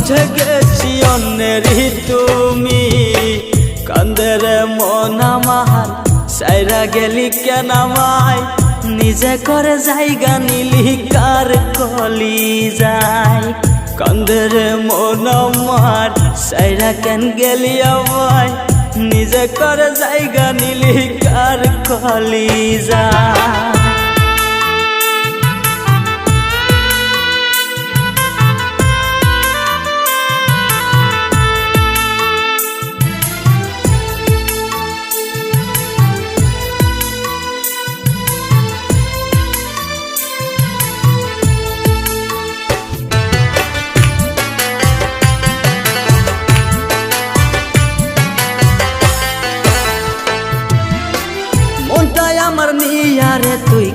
বুঝে গেছি অন্যেরই তুমি কান্দের মন আমার সাইরা গেলি কেন আমায় নিজে করে জায়গা নিলি কার কলি যায় কান্দের মন আমার সাইরা কেন গেলি আমায় নিজে করে জায়গা নিলি কার কলি যায়